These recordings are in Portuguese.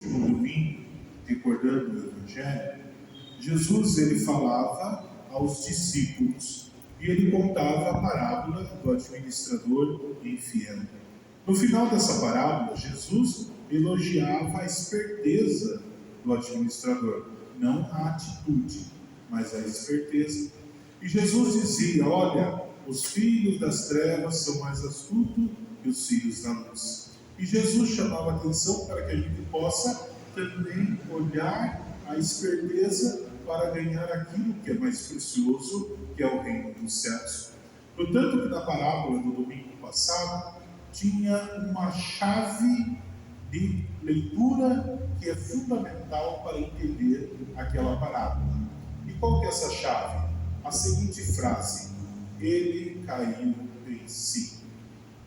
No domingo, recordando o Evangelho, Jesus ele falava aos discípulos e ele contava a parábola do administrador infiel. No final dessa parábola, Jesus elogiava a esperteza do administrador, não a atitude, mas a esperteza. E Jesus dizia: olha, os filhos das trevas são mais astutos que os filhos da luz. E Jesus chamava a atenção para que a gente possa também olhar a esperteza para ganhar aquilo que é mais precioso, que é o reino dos céus. Portanto, que na parábola do domingo passado tinha uma chave de leitura que é fundamental para entender aquela parábola. E qual que é essa chave? A seguinte frase: ele caiu em si,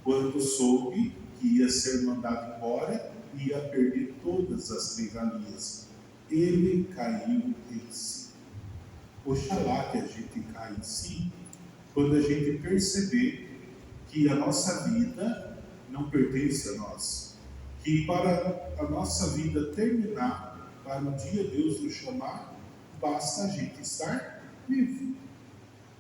quando soube que ia ser mandado embora e ia perder todas as regalias. Ele caiu em si. Oxalá que a gente caia em si quando a gente perceber que a nossa vida não pertence a nós, que para a nossa vida terminar, para um dia Deus nos chamar, basta a gente estar vivo.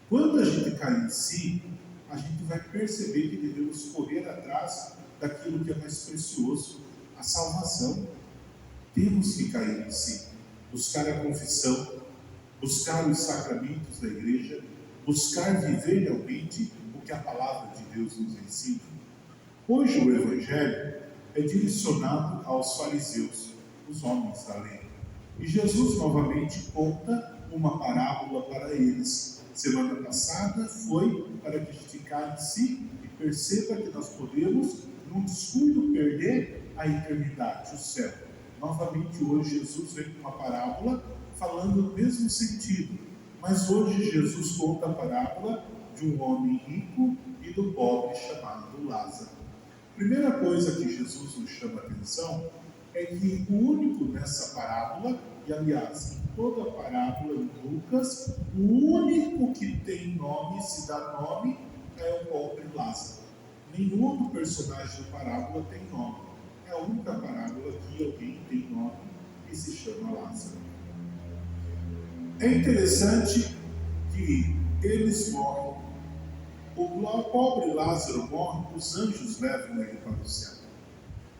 Quando a gente cair em si, a gente vai perceber que devemos correr atrás daquilo que é mais precioso, a salvação. Temos que cair em si, buscar a confissão, buscar os sacramentos da igreja, buscar viver realmente o que a palavra de Deus nos ensina. Hoje o Evangelho é direcionado aos fariseus, os homens da lei. E Jesus novamente conta uma parábola para eles. Semana passada foi para que a gente caia em si e perceba que nós podemos, num descuido, perder a eternidade, o céu. Novamente hoje Jesus vem com uma parábola falando no mesmo sentido. Mas hoje Jesus conta a parábola de um homem rico e do pobre chamado Lázaro. Primeira coisa que Jesus nos chama a atenção é que o único nessa parábola, e aliás, em toda a parábola em Lucas, o único que tem nome, se dá nome, é o pobre Lázaro. Nenhum outro personagem da parábola tem nome. É a única parábola que alguém tem nome e se chama Lázaro. É interessante que eles morrem. O pobre Lázaro morre, os anjos levam ele para o céu.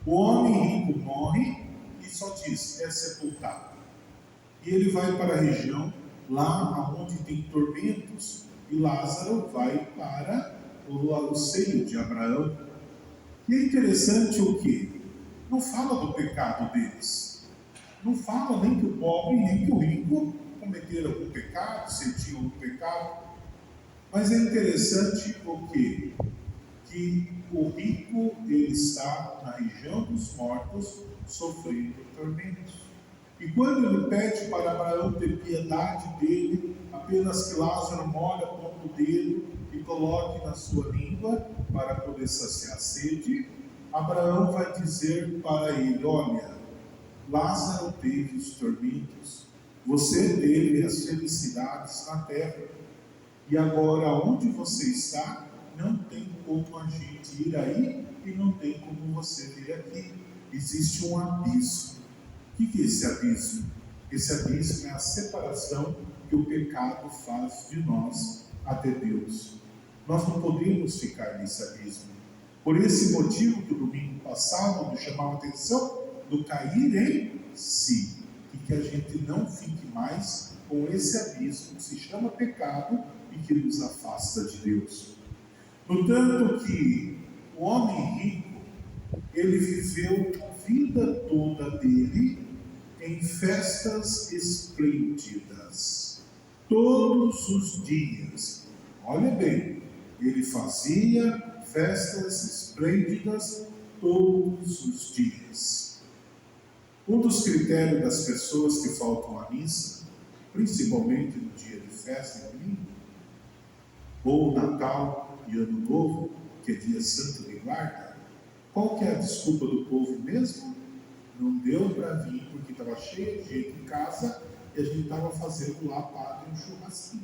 O homem rico morre e só diz: é sepultado. E ele vai para a região lá onde tem tormentos, e Lázaro vai para o seio de Abraão. E é interessante o que? Não fala do pecado deles. Não fala nem que o pobre nem que o rico cometeram algum pecado, sentiam algum pecado. Mas é interessante o quê? Que o rico ele está na região dos mortos sofrendo tormentos. E quando ele pede para Abraão ter piedade dele, apenas que Lázaro molhe a ponta do dedo e coloque na sua língua para poder saciar a sede, Abraão vai dizer para ele: olha, Lázaro teve os tormentos, você teve as felicidades na terra, e agora onde você está, não tem como a gente ir aí e não tem como você vir aqui. Existe um abismo. O que é esse abismo? Esse abismo é a separação que o pecado faz de nós até Deus. Nós não podemos ficar nesse abismo. Por esse motivo que o domingo passado nos chamava a atenção do cair em si. E que a gente não fique mais com esse abismo que se chama pecado e que nos afasta de Deus. No tanto que o homem rico, ele viveu a vida toda dele em festas esplêndidas. Todos os dias. Olha bem, ele fazia festas esplêndidas todos os dias. Um dos critérios das pessoas que faltam à missa, principalmente no dia de festa, domingo, ou Natal e Ano Novo, que é dia santo de guarda, qual que é a desculpa do povo mesmo? Não deu para vir porque estava cheio de gente em casa e a gente estava fazendo lá, padre, um churrasquinho.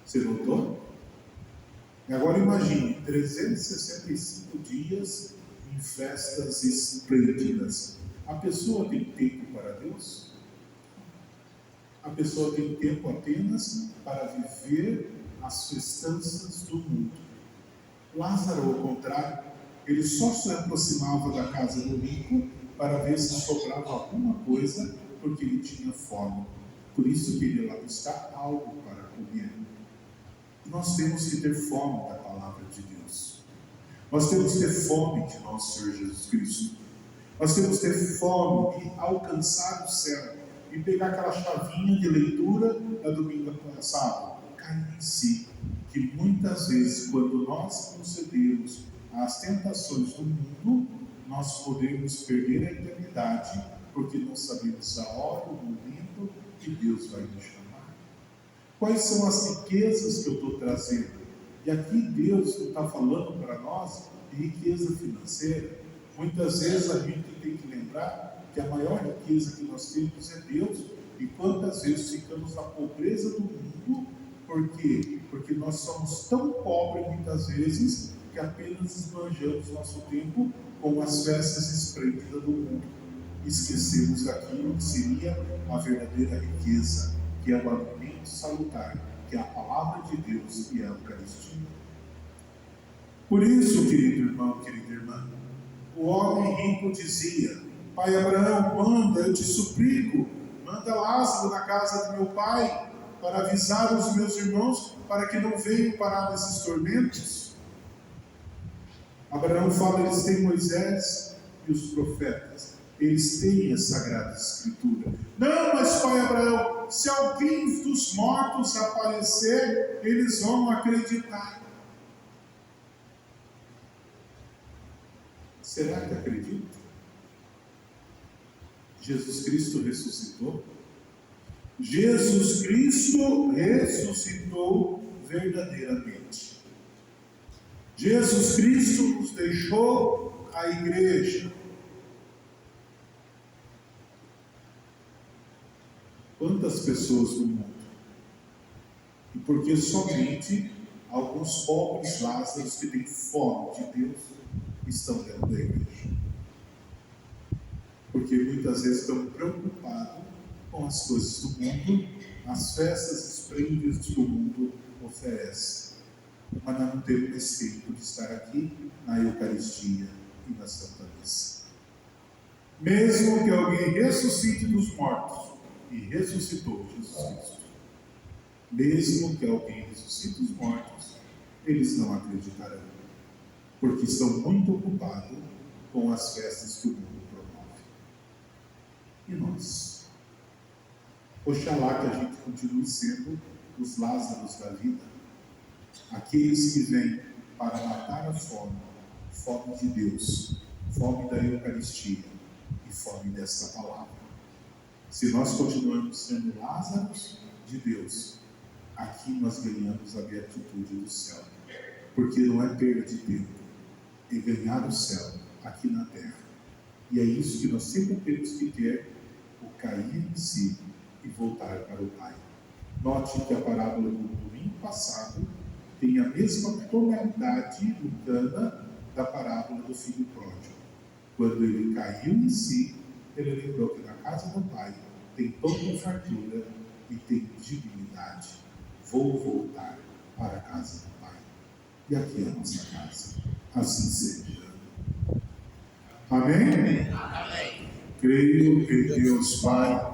Você notou? E agora imagine, 365 dias em festas esplêndidas. A pessoa tem tempo para Deus? A pessoa tem tempo apenas para viver as festanças do mundo. Lázaro, ao contrário, ele só se aproximava da casa do rico para ver se sobrava alguma coisa, porque ele tinha fome. Por isso que ele ia lá buscar algo para comer. Nós temos que ter fome da palavra de Deus. Nós temos que ter fome de nosso Senhor Jesus Cristo. Nós temos que ter fome de alcançar o céu e pegar aquela chavinha de leitura da domingo passado, cair em si, que muitas vezes, quando nós concedemos às tentações do mundo, nós podemos perder a eternidade, porque não sabemos a hora, o momento que Deus vai nos chamar. Quais são as riquezas que eu estou trazendo? E aqui Deus não está falando para nós de riqueza financeira. Muitas vezes a gente tem que lembrar que a maior riqueza que nós temos é Deus. E quantas vezes ficamos na pobreza do mundo? Por quê? Porque nós somos tão pobres muitas vezes que apenas esbanjamos nosso tempo com as festas esplêndidas do mundo. Esquecemos daquilo que seria a verdadeira riqueza, que é o alimento salutar, que é a palavra de Deus e a Eucaristia. Por isso, querido irmão, querida irmã, o homem rico dizia: Pai Abraão, manda, eu te suplico, manda Lázaro na casa de meu pai, para avisar os meus irmãos, para que não venham parar nesses tormentos. Abraão fala, eles têm Moisés e os profetas, eles têm a Sagrada Escritura. Não, mas Pai Abraão, se alguém dos mortos aparecer, eles vão acreditar. Será que acredita? Jesus Cristo ressuscitou? Jesus Cristo ressuscitou verdadeiramente. Jesus Cristo nos deixou a igreja. Quantas pessoas no mundo? E porque somente alguns pobres Lázaros que têm fome de Deus estão dentro da igreja. Porque muitas vezes estão preocupados com as coisas do mundo, as festas esplêndidas que o mundo oferece. Mas nós não temos esse tempo de estar aqui na Eucaristia e na Santa Missa. Mesmo que alguém ressuscite dos mortos, e ressuscitou Jesus Cristo, mesmo que alguém ressuscite dos mortos, eles não acreditarão, porque estão muito ocupados com as festas que o mundo promove. E nós? Oxalá que a gente continue sendo os Lázaros da vida, aqueles que vêm para matar a fome, fome de Deus, fome da Eucaristia e fome desta palavra. Se nós continuarmos sendo Lázaros de Deus, aqui nós ganhamos a beatitude do céu, porque não é perda de tempo, é ganhar o céu aqui na terra. E é isso que nós sempre temos que ter, o cair em si e voltar para o Pai. Note que a parábola do domingo passado tem a mesma tonalidade mundana da parábola do filho pródigo. Quando ele caiu em si, ele lembrou que na casa do Pai tem toda fartura e tem dignidade. Vou voltar para a casa do Pai. E aqui é a nossa casa. Assim seja. Amém? Amém. Creio em Deus Pai,